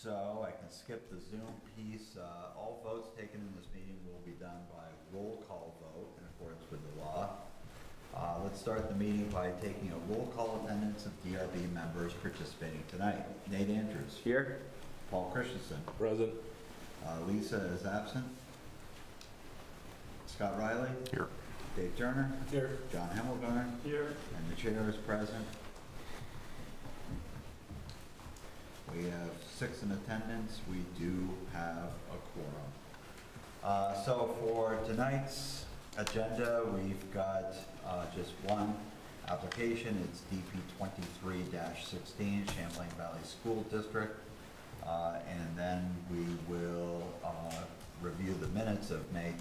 so I can skip the Zoom piece. All votes taken in this meeting will be done by roll call vote in accordance with the law. Let's start the meeting by taking a roll call attendance of DRB members participating tonight. Nate Andrews. Here. Paul Christensen. Present. Lisa is absent. Scott Riley. Here. Dave Turner. Here. John Hemmelgarn. Here. And the chair is present. We have 6 in attendance. We do have a quorum. So for tonight's agenda, we've got just one application. It's DP 23-16, Champlain Valley School District. And then we will review the minutes of May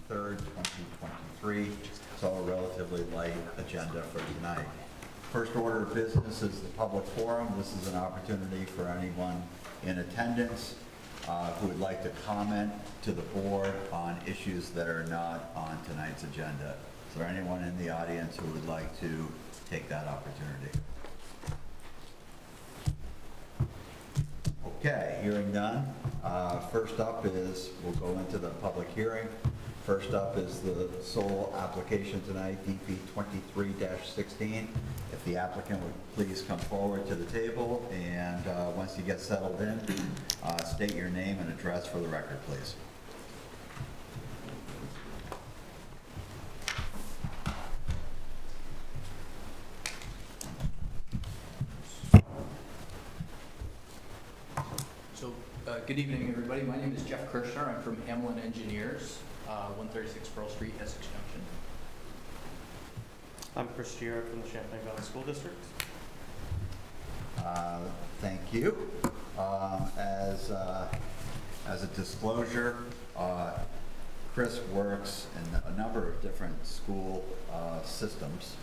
23rd, 2023. So a relatively light agenda for tonight. First order of business is the public forum. This is an opportunity for anyone in attendance who would like to comment to the board on issues that are not on tonight's agenda. Is there anyone in the audience who would like to take that opportunity? Okay, hearing none. First up is, we'll go into the public hearing. First up is the sole application tonight, DP 23-16. If the applicant would please come forward to the table, and once you get settled in, state your name and address for the record, please. Good evening, everybody. My name is Jeff Kirshner. I'm from Hamlin Engineers, 136 Pearl Street, Essex Junction. I'm Chris Giera from the Champlain Valley School District. Thank you. As a disclosure, Chris works in a number of different school systems,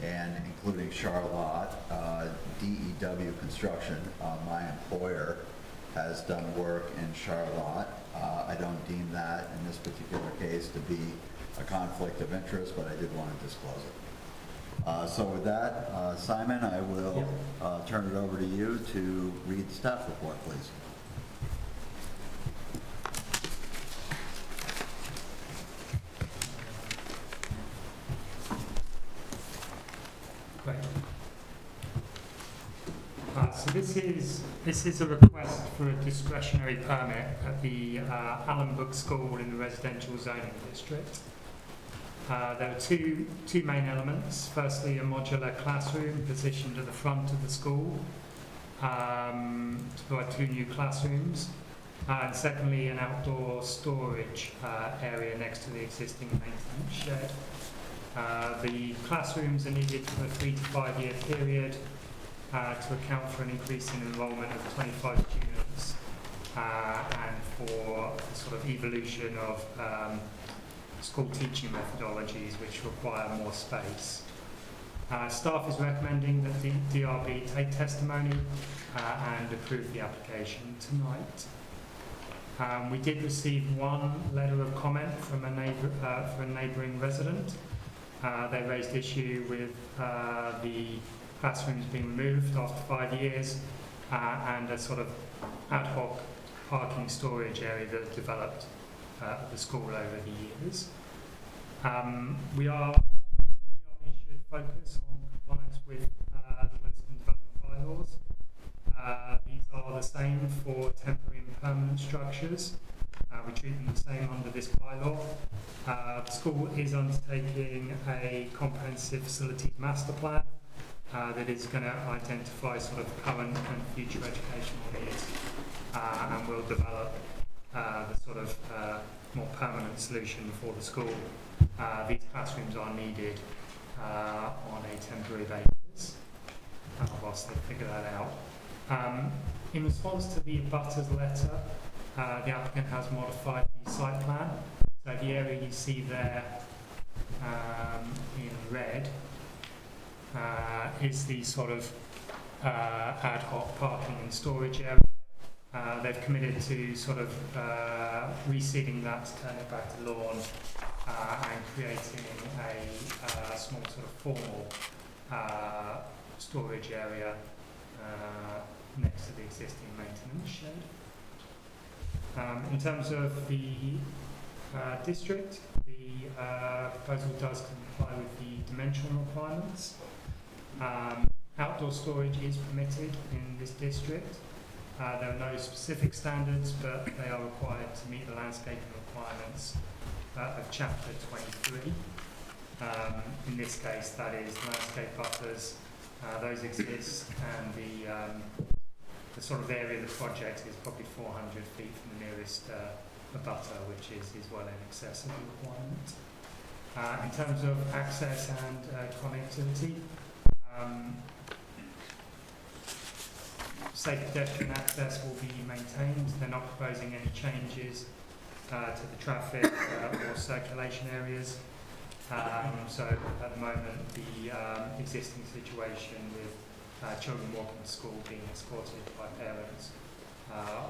and including Charlotte, DEW Construction, my employer, has done work in Charlotte. I don't deem that in this particular case to be a conflict of interest, but I did want to disclose it. So with that, Simon, I will turn it over to you to read the staff report, please. Great. So this is a request for a discretionary permit at the Allen Book School in the residential zoning district. There are two main elements. Firstly, a modular classroom positioned at the front of the school to provide 2 new classrooms. And secondly, an outdoor storage area next to the existing maintenance shed. The classrooms are needed for a 3 to 5 year period to account for an increase in enrolment of 25 students and for the sort of evolution of school teaching methodologies which require more space. Staff is recommending that the DRB take testimony and approve the application tonight. We did receive one letter of comment from a neighbouring resident. They raised issue with the classrooms being removed after 5 years and a sort of ad hoc parking storage area that developed at the school over the years. DRB should focus on compliance with the Williston development bylaws. These are the same for temporary and permanent structures. We treat them the same under this bylaw. The school is undertaking a comprehensive facilities master plan that is going to identify sort of current and future educational needs and will develop the sort of more permanent solution for the school. These classrooms are needed on a temporary basis whilst they figure that out. In response to the abutters letter, the applicant has modified the site plan. So the area you see there in red is the sort of ad hoc parking and storage area. They've committed to sort of reseeding that to turn it back to lawn and creating a small sort of formal storage area next to the existing maintenance shed. In terms of the district, the proposal does comply with the dimensional requirements. Outdoor storage is permitted in this district. There are no specific standards, but they are required to meet the landscaping requirements of Chapter 23. In this case, that is landscape buffers. Those exist, and the sort of area of the project is probably 400 feet from the nearest abutter, which is well in excess of the requirement. In terms of access and connectivity, safe pedestrian access will be maintained. They're not proposing any changes to the traffic or circulation areas. So at the moment, the existing situation with children walking to school being escorted by parents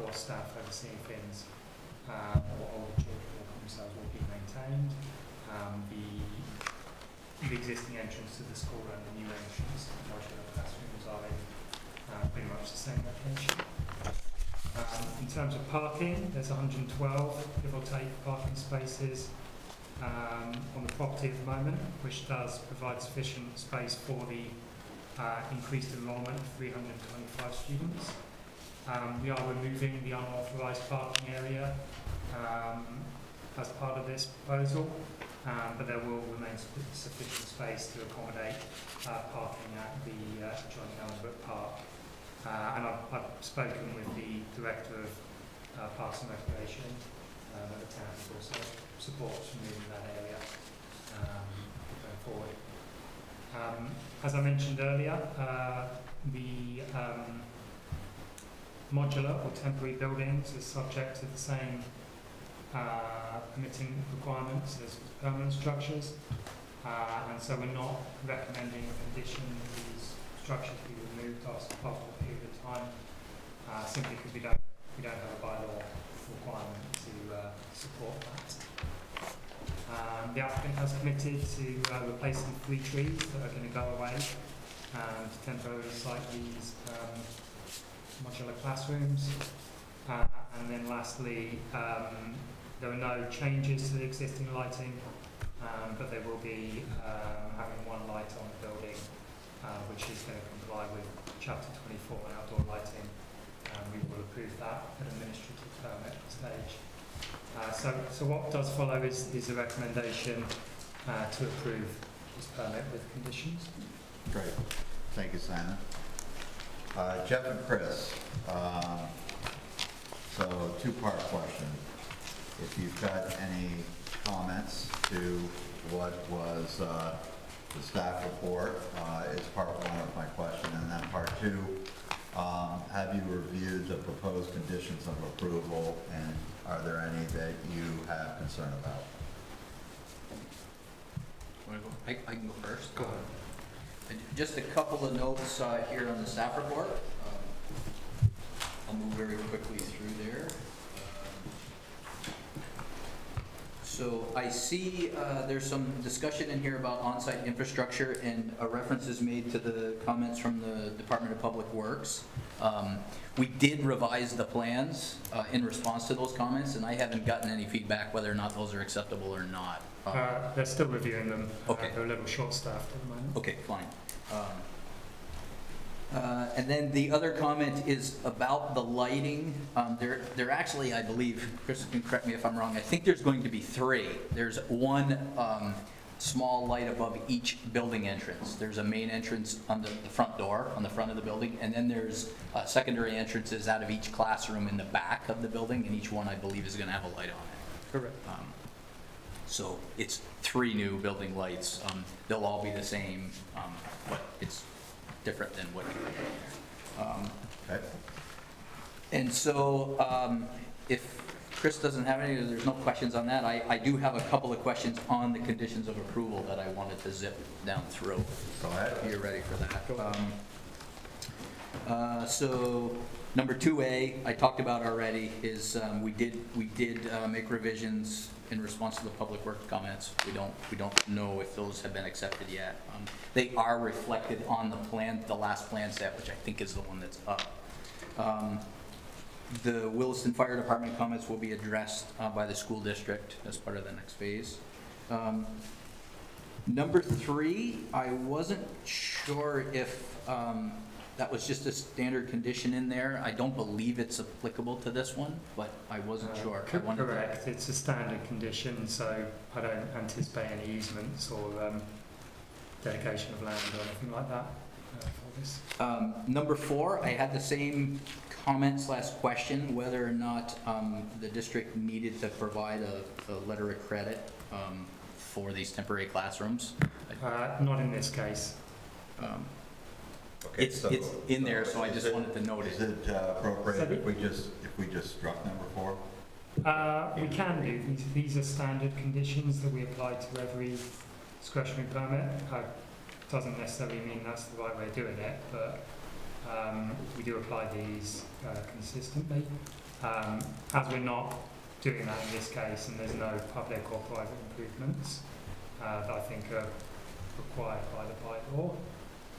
or staff overseeing things, or older children walking themselves will be maintained. The existing entrance to the school and the new entrance to the modular classrooms are in pretty much the same location. In terms of parking, there's 112, give or take, parking spaces on the property at the moment, which does provide sufficient space for the increased enrolment of 325 students. We are removing the unauthorised parking area as part of this proposal, but there will remain sufficient space to accommodate parking at the adjoining Ellenbrook Park. And I've spoken with the Director of Parks and Recreation that the town also supports removing that area going forward. As I mentioned earlier, the modular or temporary buildings is subject to the same permitting requirements as permanent structures, and so we're not recommending a condition that these structures be removed after a period of time, simply because we don't have a bylaw requirement to support that. The applicant has committed to replacing 3 trees that are going to go away and temporarily site these modular classrooms. And then lastly, there are no changes to the existing lighting, but they will be having one light on the building, which is going to comply with Chapter 24 on outdoor lighting. We will approve that at administrative permit stage. So what does follow is a recommendation to approve this permit with conditions. Great. Thank you, Simon. Jeff and Chris, so 2-part question. If you've got any comments to what was the staff report is part 1 of my question, and then part 2, have you reviewed the proposed conditions of approval, and are there any that you have concern about? I can go first. Go ahead. Just a couple of notes here on the staff report. I'll move very quickly through there. So I see there's some discussion in here about on-site infrastructure, and a reference is made to the comments from the Department of Public Works. We did revise the plans in response to those comments, and I haven't gotten any feedback whether or not those are acceptable or not. They're still reviewing them. Okay. They're a little short-staffed at the moment. Okay, fine. And then the other comment is about the lighting. There actually, I believe, Chris can correct me if I'm wrong, I think there's going to be 3. There's one small light above each building entrance. There's a main entrance on the front door, on the front of the building, and then there's secondary entrances out of each classroom in the back of the building, and each one, I believe, is going to have a light on it. Correct. So it's 3 new building lights. They'll all be the same, but it's different than what you have there. Okay. And so if Chris doesn't have any, there's no questions on that. I do have a couple of questions on the conditions of approval that I wanted to zip down through. Go ahead. If you're ready for that. So number 2A, I talked about already, is we did make revisions in response to the public works comments. We don't know if those have been accepted yet. They are reflected on the plan, the last plan set, which I think is the one that's up. The Williston Fire Department comments will be addressed by the school district as part of the next phase. Number 3, I wasn't sure if that was just a standard condition in there. I don't believe it's applicable to this one, but I wasn't sure. I wanted to- Correct, it's a standard condition, so I don't anticipate any easements or dedication of land or anything like that for this. Number 4, I had the same comment/question, whether or not the district needed to provide a letter of credit for these temporary classrooms. Not in this case. Okay, It's in there, so I just wanted to note Is it. it appropriate if we just struck number 4? We can do, these are standard conditions that we apply to every discretionary permit. Doesn't necessarily mean that's the right way of doing it, but we do apply these consistently. As we're not doing that in this case, and there's no public or private improvements that I think are required by the bylaw,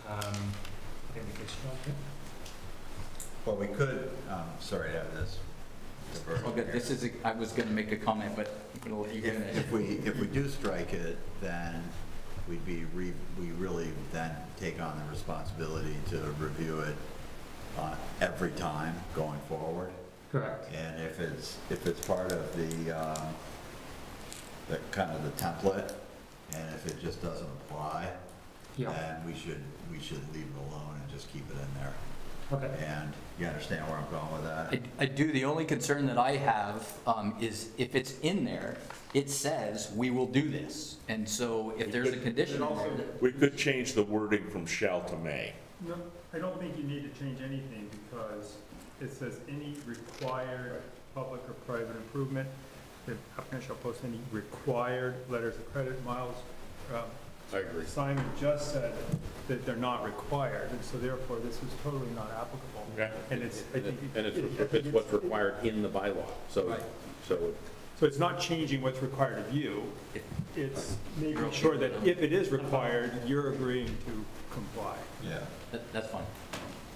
I think we could strike it. Well, we could, sorry to have this diversion Okay, here. this is, I was gonna make a comment, but I'm gonna let you finish. If we do strike it, then we really then take on the responsibility to review it every time going forward. Correct. And if it's part of the kind of the template, and if it just doesn't apply, Yeah. then we should leave it alone and just keep it in there. Okay. And you understand where I'm going with that? I do. The only concern that I have is if it's in there, it says, we will do this. And so if there's a condition in there that- We could change the wording from shall to may. No, I don't think you need to change anything because it says any required public or private improvement. The applicant shall post any required letters of credit. Miles, I agree. Simon just said that they're not required, and so therefore this is totally not applicable. Okay. And it's, I think. And it's what's required in the bylaw, so, Right. so So it's not changing what's required of you. It's making sure that if it is required, you're agreeing to comply. Yeah. that's fine.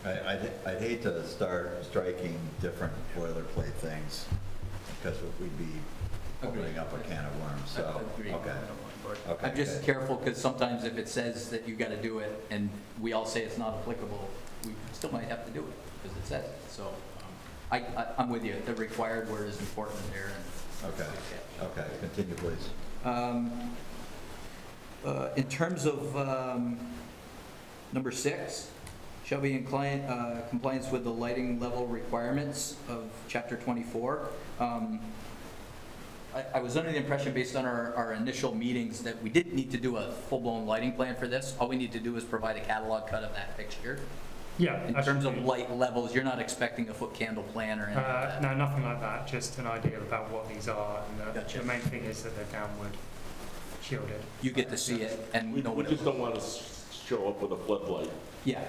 I'd hate to start striking different boilerplate things, because we'd be opening up a can of worms, so, Agreed. okay. Okay, I'm just good. careful because sometimes if it says that you got to do it and we all say it's not applicable, we still might have to do it because it says it. So I'm with you. The required word is important there. And Okay, continue, please. In terms of number 6, shall be in compliance with the lighting level requirements of Chapter 24. I was under the impression, based on our initial meetings, that we didn't need to do a full-blown lighting plan for this. All we need to do is provide a catalog cut of that fixture. Yeah. In terms of light levels, you're not expecting a foot candle plan or anything like that? No, nothing like that, just an idea about what these are. And Gotcha. the main thing is that they're downward shielded. You get to see it and We know what it just looks don't want to show up with a floodlight. Yeah,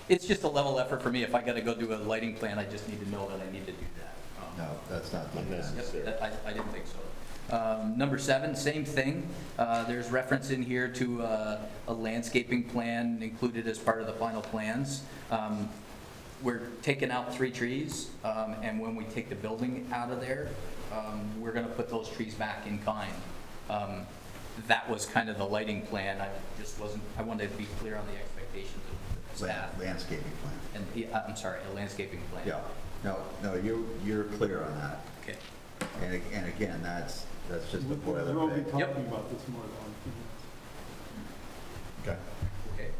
it's just a level effort for me. If I gotta go do a lighting plan, I just need to know that I need to do that. No, that's not the intent. Yep, I didn't think so. Number 7, same thing. There's reference in here to a landscaping plan included as part of the final plans. We're taking out 3 trees, and when we take the building out of there, we're gonna put those trees back in kind. That was kind of the lighting plan. I wanted to be clear on the expectations of staff. Landscaping plan. And, yeah, I'm sorry, a landscaping plan. Yeah, no, you're clear on that. Okay. And again, that's just a We won't be boilerplate. Yep. talking about this more than Okay, Okay.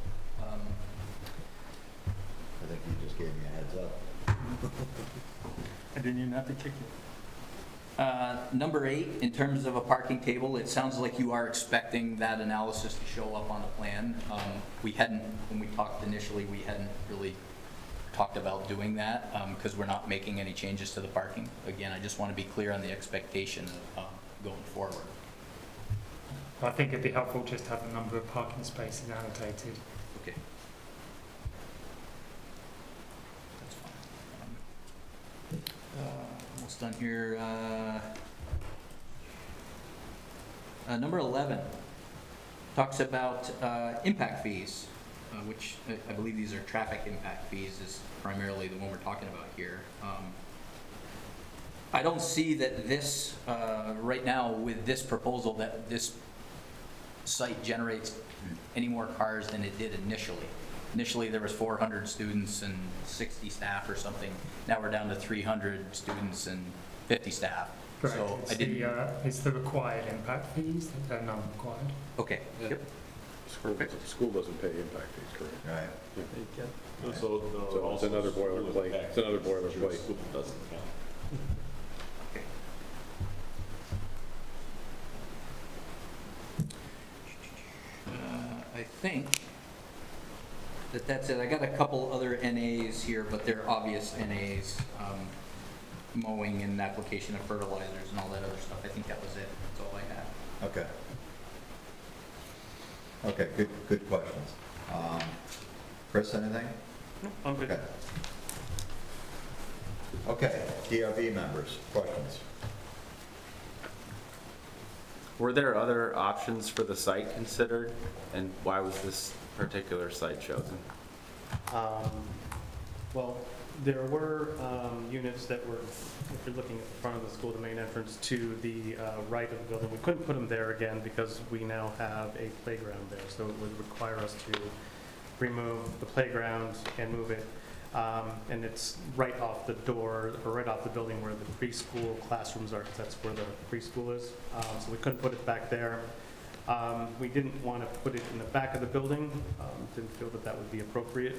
I think you just gave me a heads up. I didn't even have to kick you. Number 8, in terms of a parking table, it sounds like you are expecting that analysis to show up on the plan. We hadn't, when we talked initially, we hadn't really talked about doing that because we're not making any changes to the parking. Again, I just want to be clear on the expectation going forward. I think it'd be helpful just to have the number of parking spaces annotated. Okay. That's fine. Almost done here. Number 11 talks about impact fees. which I believe these are traffic impact fees, is primarily the one we're talking about here. I don't see that this, right now, with this proposal, that this site generates any more cars than it did initially. Initially, there was 400 students and 60 staff or something. Now we're down to 300 students and 50 staff. Correct. So It's I didn't. it's the required impact fees that they're non-required. Okay. Yep. School doesn't pay impact fees, correct? Right. So So it's another boilerplate, it's another boilerplate. School doesn't count. I think that that's it. I got a couple other NAs here, but they're obvious NAs. Mowing and application of fertilizers and all that other stuff. I think that was it. That's all I had. Okay. Okay, good questions. Chris, anything? No, I'm good. Okay. Okay, DRB members, questions? Were there other options for the site considered, and why was this particular site chosen? Well, there were units that were, if you're looking at the front of the school, the main entrance to the right of the building. We couldn't put them there again because we now have a playground there, so it would require us to remove the playground and move it. And it's right off the door, or right off the building where the preschool classrooms are, because that's where the preschool is. So we couldn't put it back there. We didn't want to put it in the back of the building, didn't feel that that would be appropriate.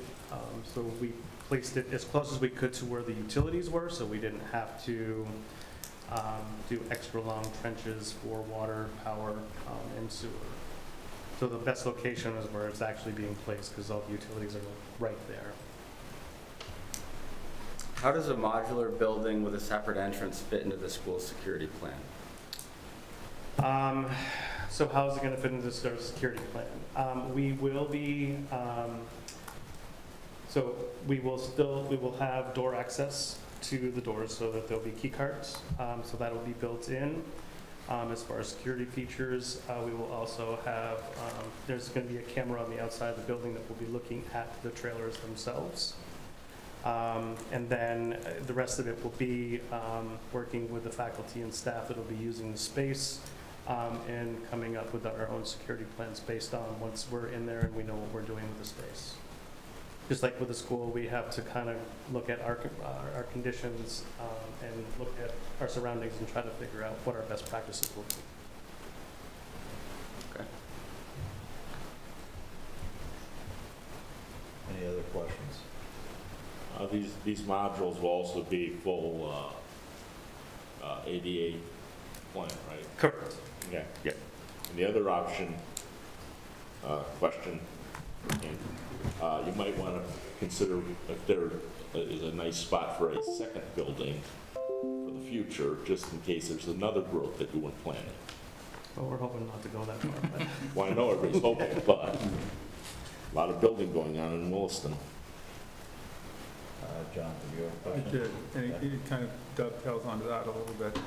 So we placed it as close as we could to where the utilities were, so we didn't have to do extra long trenches for water, power, and sewer. So the best location is where it's actually being placed, because all the utilities are right there. How does a modular building with a separate entrance fit into the school's security plan? So how is it going to fit into the security plan? We will be, so we will have door access to the doors so that there'll be key cards. So that'll be built in. As far as security features, we will also have, there's going to be a camera on the outside of the building that will be looking at the trailers themselves. And then the rest of it will be working with the faculty and staff that will be using the space and coming up with our own security plans based on once we're in there and we know what we're doing with the space. Just like with the school, we have to kind of look at our conditions and look at our surroundings and try to figure out what our best practices will be. Okay. Any other questions? These modules will also be full ADA plan, right? Correct. Yeah. Yeah. And the other option, question, and, you might want to consider if there is a nice spot for a second building for the future, just in case there's another growth that you weren't planning. Well, we're hoping not to go that far. But Well, I know everybody's hoping, but a lot of building going on in Williston. John, have you have a I question? did, and it kind of dovetails onto that a little bit.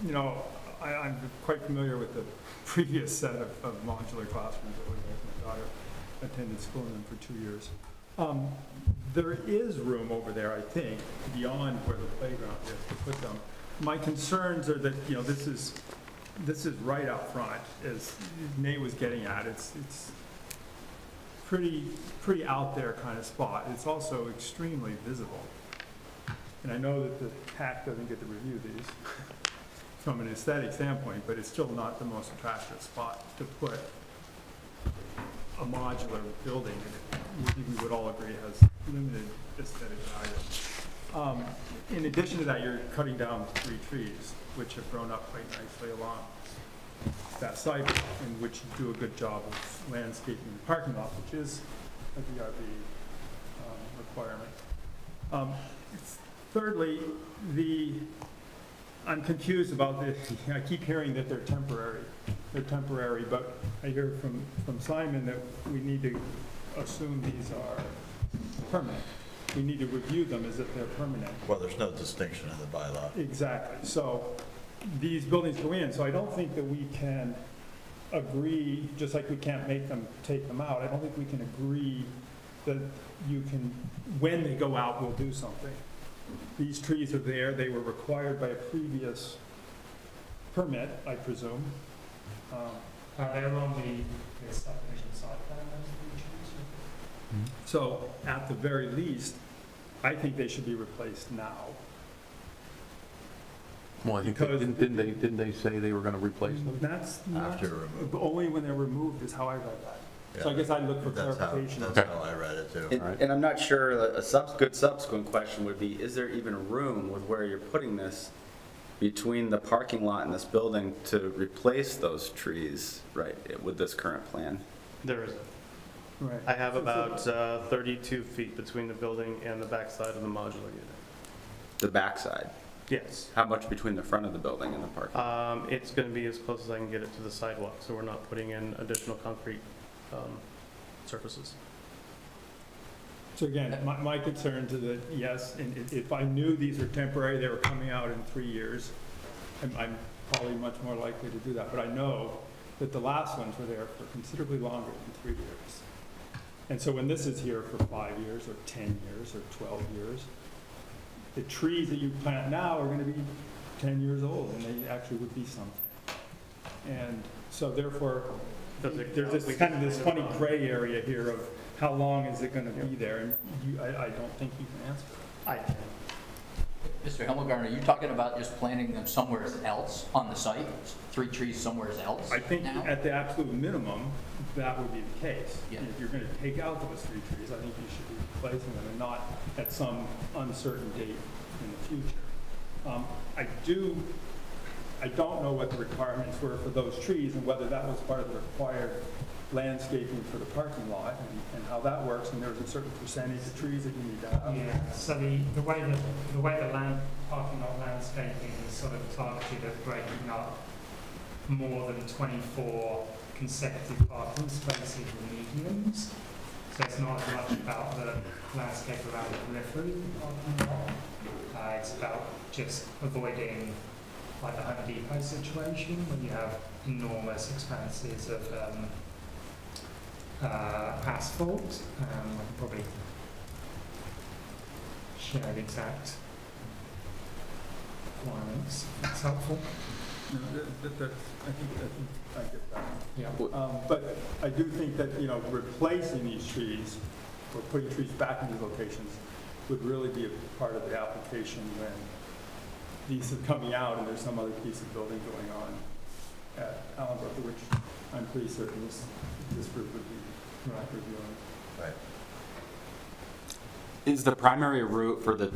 You know, I'm quite familiar with the previous set of modular classrooms that was there. My daughter attended school in them for 2 years. There is room over there, I think, beyond where the playground is to put them. My concerns are that, you know, this is right out front, as Nate was getting at. It's pretty out there kind of spot. It's also extremely visible. And I know that the TAC doesn't get to review these from an aesthetic standpoint, but it's still not the most attractive spot to put a modular building in it. We would all agree has limited aesthetic value. In addition to that, you're cutting down 3 trees, which have grown up quite nicely along that site, and which do a good job of landscaping the parking lot, which is a DRB requirement. Thirdly, I'm confused about the, I keep hearing that they're temporary. They're temporary, but I hear from Simon that we need to assume these are permanent. We need to review them as if they're permanent. Well, there's no distinction in the bylaw. Exactly. So these buildings go in, so I don't think that we can agree, just like we can't make them take them out, I don't think we can agree that you can, when they go out, we'll do something. These trees are there, they were required by a previous permit, I presume. They're on the subdivision side plan, those trees. So at the very least, I think they should be replaced now. Well, I think, Because- didn't they say they were gonna replace them? That's not, After removal. only when they're removed is how I read that. So I guess I'd look for That's clarification. That's how I read it too. And I'm not sure, a good subsequent question would be, is there even room with where you're putting this between the parking lot and this building to replace those trees, right, with this current plan? There is. Right. I have about 32 feet between the building and the backside of the modular unit. The backside? Yes. How much between the front of the building and the parking lot? It's going to be as close as I can get it to the sidewalk, so we're not putting in additional concrete surfaces. So again, my concerns are that, yes, and if I knew these were temporary, they were coming out in 3 years, I'm probably much more likely to do that. But I know that the last ones were there for considerably longer than 3 years. And so when this is here for 5 years, or 10 years, or 12 years, the trees that you plant now are gonna be 10 years old, and they actually would be something. And so therefore, there's this kind of this funny gray area here of how long is it gonna be there, and I don't think you can answer that. I can. Mr. Himmelgarn, are you talking about just planting them somewhere else on the site? 3 trees somewhere else I think now? at the absolute minimum, that would be the case. Yeah. If you're gonna take out those 3 trees, I think you should be replacing them and not at some uncertain date in the future. I don't know what the requirements were for those trees and whether that was part of the required landscaping for the parking lot and how that works, and there's a certain percentage of trees that you need to have. Yeah, so the way the parking lot landscaping is sort of targeted at breaking up more than 24 consecutive parking spaces with medians. So it's not as much about the landscape around the periphery of the parking lot. It's about just avoiding like the Home Depot situation where you have enormous expanses of asphalt. I can probably share the exact requirements. That's helpful. No, I think I get that. Yeah. But I do think that, replacing these trees or putting trees back in these locations would really be a part of the application when these are coming out and there's some other piece of building going on at Allenbrook, which I'm pretty certain this group would be reviewing. Right. Is the primary route for the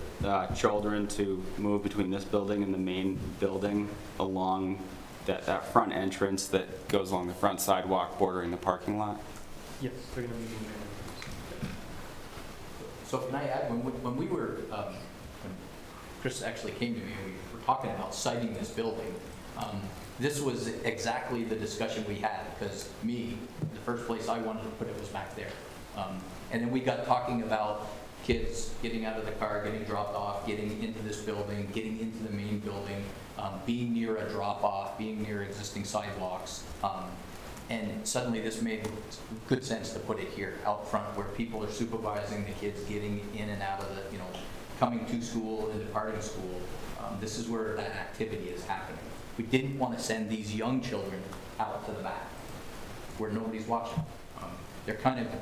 children to move between this building and the main building along that front entrance that goes along the front sidewalk bordering the parking lot? Yes, they're going to be moving there. So can I add, when we were, when Chris actually came to me, and we were talking about siting this building, this was exactly the discussion we had, because the first place I wanted to put it was back there. And then we got talking about kids getting out of the car, getting dropped off, getting into this building, getting into the main building, being near a drop-off, being near existing sidewalks. And suddenly this made good sense to put it here, out front, where people are supervising the kids getting in and out of the, coming to school and departing school. This is where that activity is happening. We didn't want to send these young children out to the back, where nobody's watching.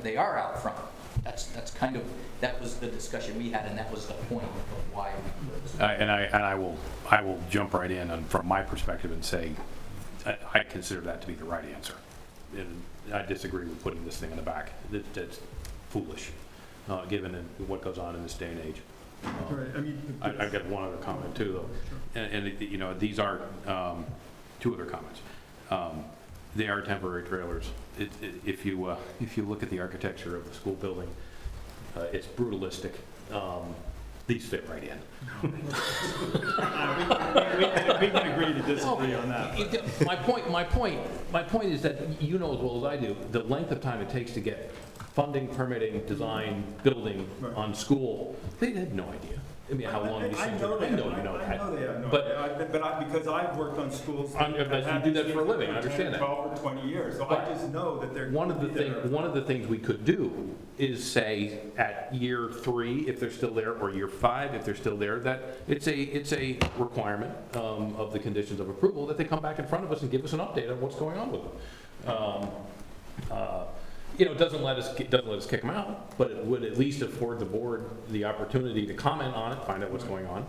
They are out front. That was the discussion we had, and that was the point of why we put this. I will jump right in from my perspective and say, I consider that to be the right answer. And I disagree with putting this thing in the back. That's foolish, given what goes on in this day and age. Right, I've got one other comment too, though, and these are 2 other comments. They are temporary trailers. If you look at the architecture of the school building, it's brutalistic. These fit right in. we can agree to disagree on that. My point is that you know as well as I do, the length of time it takes to get funding, permitting, design, building on school, they had no idea. I mean, how long these I things know are. they I know you know I that. know they have no But- idea, because I've worked on schools. But you do that for a living, I understand that. 12 or 20 years, so I But just know that they're. One of the things we could do is say at year 3, if they're still there, or year 5, if they're still there, that it's a requirement of the conditions of approval that they come back in front of us and give us an update on what's going on with them. You know, it doesn't let us kick them out, but it would at least afford the board the opportunity to comment on it, find out what's going on.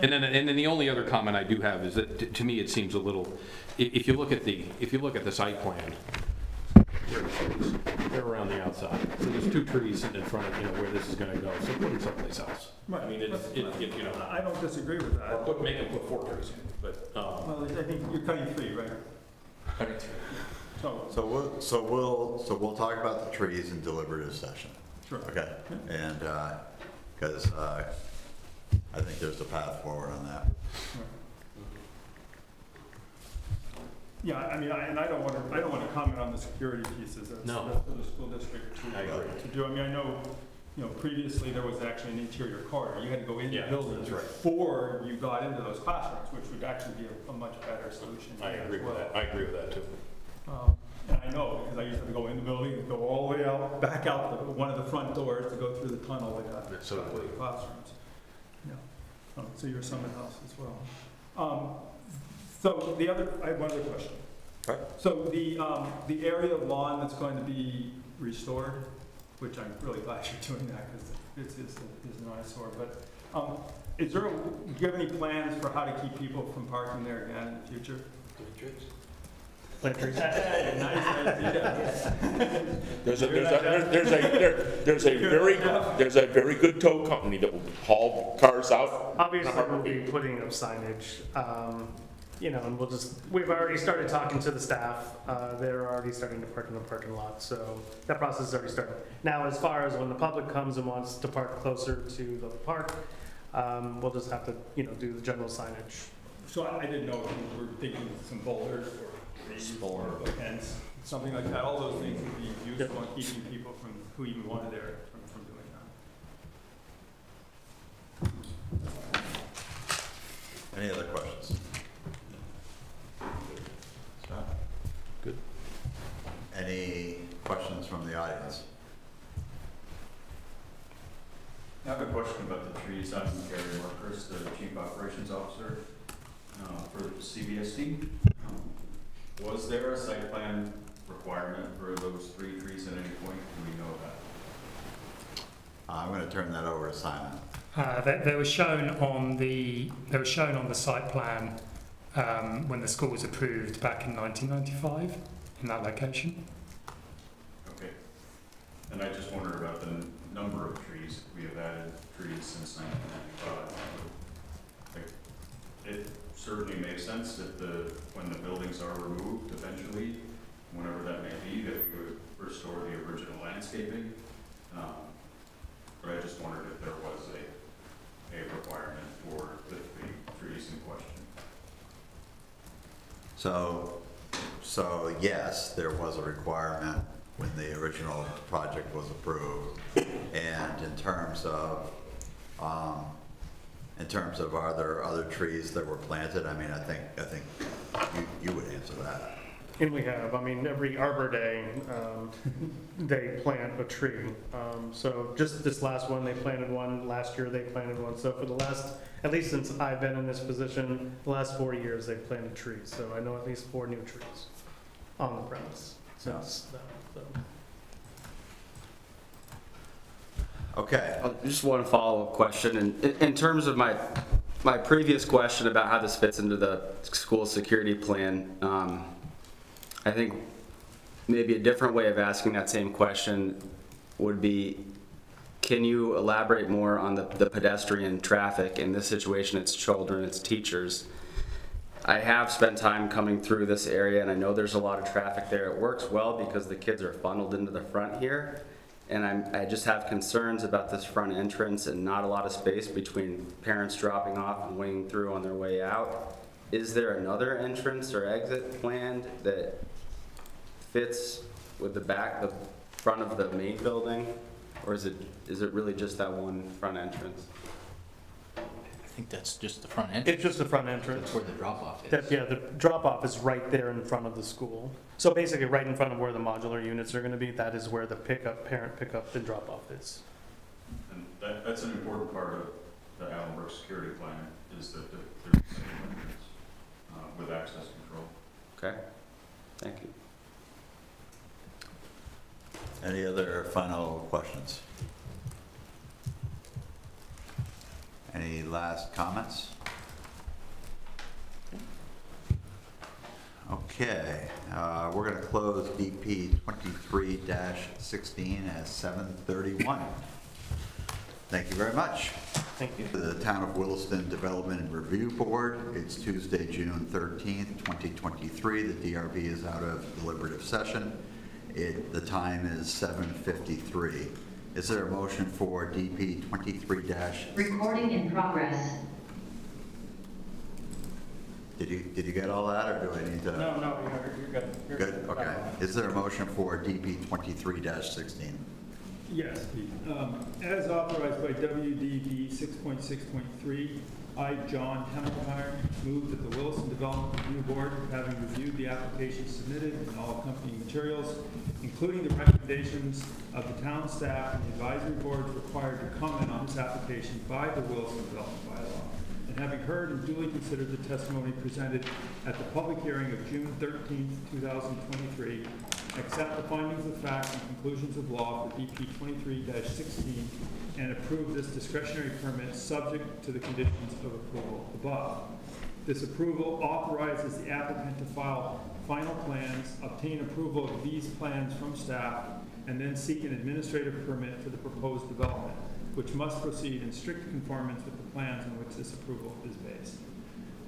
And then the only other comment I do have is that to me it seems a little, if you look at the site plan, they're around the outside. So there's 2 trees sitting in front of, you know, where this is gonna go, so put them someplace else. Right. I mean, you know, I don't disagree with that. or make them put 4 trees in, but, Well, I think you're cutting 3, right? So, So we'll talk about the trees in deliberative session. sure. Okay, and, because I think there's a path forward on that. Yeah, I mean, I don't want to comment on the security pieces. No. That's for the school district I agree. to do. I mean, I know, you know, previously there was actually an interior corridor. You had to go in the Yeah, building that's right. before you got into those classrooms, which would actually be a much better solution. I agree as with well. that, I agree with that too. And I know, because I used to have to go in the building, and go all the way out, back out one of the front doors to go through the tunnel like that. That's so to the cool. classrooms. Yeah. So you're Summit House as well. So I have one other question. Right. So the area of lawn that's going to be restored, which I'm really glad you're doing that, because it's an eyesore, but do you have any plans for how to keep people from parking there again in the future? Plant trees. Nice idea. There's a very good tow company that will haul cars out. Obviously, we'll be putting up signage, you know, and we've already started talking to the staff. They're already starting to park in the parking lot, so that process is already started. Now, as far as when the public comes and wants to park closer to the park, we'll just have to, you know, do the general signage. So I didn't know if you were thinking of some boulders or trees or fence, something like that. All those things would be useful in keeping people from, who even wanted there, from doing that. Any other questions? Scott? Good. Any questions from the audience? I have a question about the trees. I'm Gary Marcus, the Chief Operations Officer for CBSD. Was there a site plan requirement for those 3 trees at any point? Do we know that? I'm going to turn that over to Simon. They were shown on the site plan when the school was approved back in 1995 in that location. Okay. And I just wondered about the number of trees. We have added trees since 1995. It certainly makes sense that when the buildings are removed eventually, whenever that may be, that we would restore the original landscaping. But I just wondered if there was a requirement for the trees in question. So yes, there was a requirement when the original project was approved. And in terms of are there other trees that were planted? I mean, I think you would answer that. And we have, I mean, every Arbor Day, they plant a tree. So just this last one, they planted one. Last year, they planted one. So for the last, at least since I've been in this position, the last 4 years, they've planted trees. So I know at least 4 new trees on the premise since that. So. Okay. Just one follow-up question, and in terms of my previous question about how this fits into the school security plan, I think maybe a different way of asking that same question would be, can you elaborate more on the pedestrian traffic? In this situation, it's children, it's teachers. I have spent time coming through this area, and I know there's a lot of traffic there. It works well because the kids are funneled into the front here. And I just have concerns about this front entrance and not a lot of space between parents dropping off and winging through on their way out. Is there another entrance or exit planned that fits with the front of the main building? Or is it really just that one front entrance? I think that's just the front entrance. It's just the front entrance. That's where the drop-off is. Yeah, the drop-off is right there in front of the school. So basically, right in front of where the modular units are going to be, that is where the pickup, parent pickup, and drop-off is. And that's an important part of the Allenbrook security plan, is that there's a single entrance with access control. Okay, thank you. Any other final questions? Any last comments? Okay, we're going to close DP 23-16 at 7:31. Thank you very much. Thank you. The Town of Williston Development and Review Board, it's Tuesday, June 13th, 2023. The DRB is out of deliberative session. The time is 7:53. Is there a motion for DP 23-? Recording in progress. Did you get all that, or do I need to? No, you're good. You're Good, okay. Is there a motion for DP 23-16? Yes, Pete. As authorized by WDB 6.6.3, I, John Hemmelmeyer, move that the Williston Development Review Board, having reviewed the application submitted and all accompanying materials, including the recommendations of the town staff and the advisory boards required to comment on this application by the Williston Development Bylaw, and having heard and duly considered the testimony presented at the public hearing of June 13th, 2023, accept the findings of fact and conclusions of law for DP 23-16 and approve this discretionary permit subject to the conditions of approval above. This approval authorizes the applicant to file final plans, obtain approval of these plans from staff, and then seek an administrative permit for the proposed development, which must proceed in strict conformance with the plans on which this approval is based.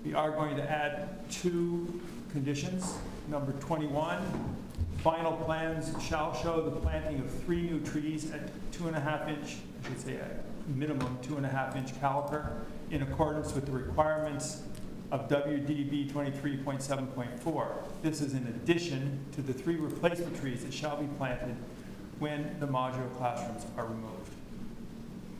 We are going to add 2 conditions. Number 21, final plans shall show the planting of 3 new trees at 2.5 inch, I should say a minimum 2.5 inch caliper, in accordance with the requirements of WDB 23.7.4. This is in addition to the 3 replacement trees that shall be planted when the modular classrooms are removed.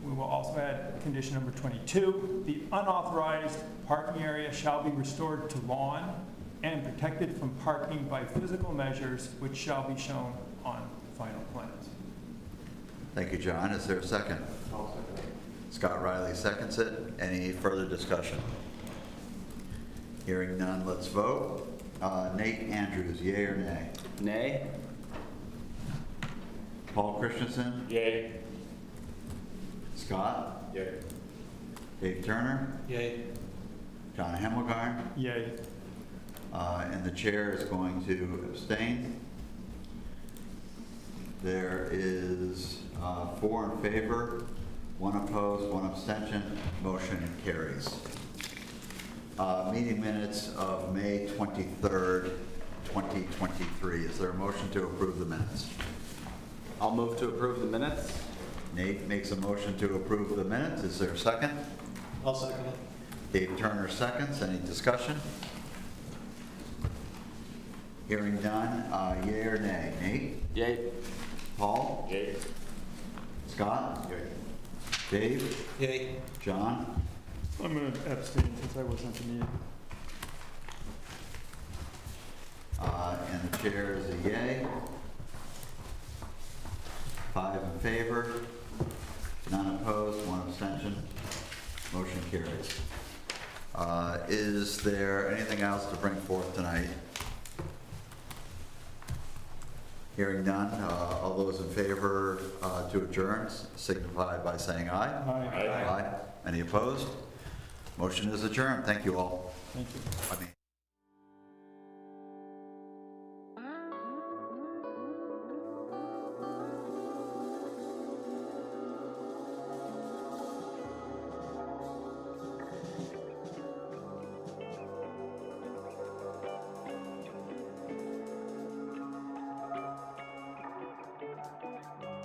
We will also add condition number 22. The unauthorized parking area shall be restored to lawn and protected from parking by physical measures which shall be shown on final plans. Thank you, John. Is there a second? I'll second it. Scott Riley seconds it. Any further discussion? Hearing none, let's vote. Nate Andrews, yea or nay? Nay? Paul Christensen? Yay. Scott? Yay. Dave Turner? Yay. John Hemmelgarn? Yay. And the chair is going to abstain. There is 4 in favor, 1 opposed, 1 abstention. Motion carries. Meeting minutes of May 23rd, 2023. Is there a motion to approve the minutes? I'll move to approve the minutes. Nate makes a motion to approve the minutes. Is there a second? I'll second it. Dave Turner seconds. Any discussion? Hearing none, yea or nay? Nate? Yay. Paul? Yay. Scott? Yay. Dave? Yay. John? I'm going to abstain since I wasn't at the meeting. And the chair is a yea. 5 in favor, none opposed, 1 abstention. Motion carries. Is there anything else to bring forth tonight? Hearing none, all those in favor to adjourn signify by saying aye. Aye. Aye. Any opposed? Motion is adjourned. Thank you all. Thank you. I mean.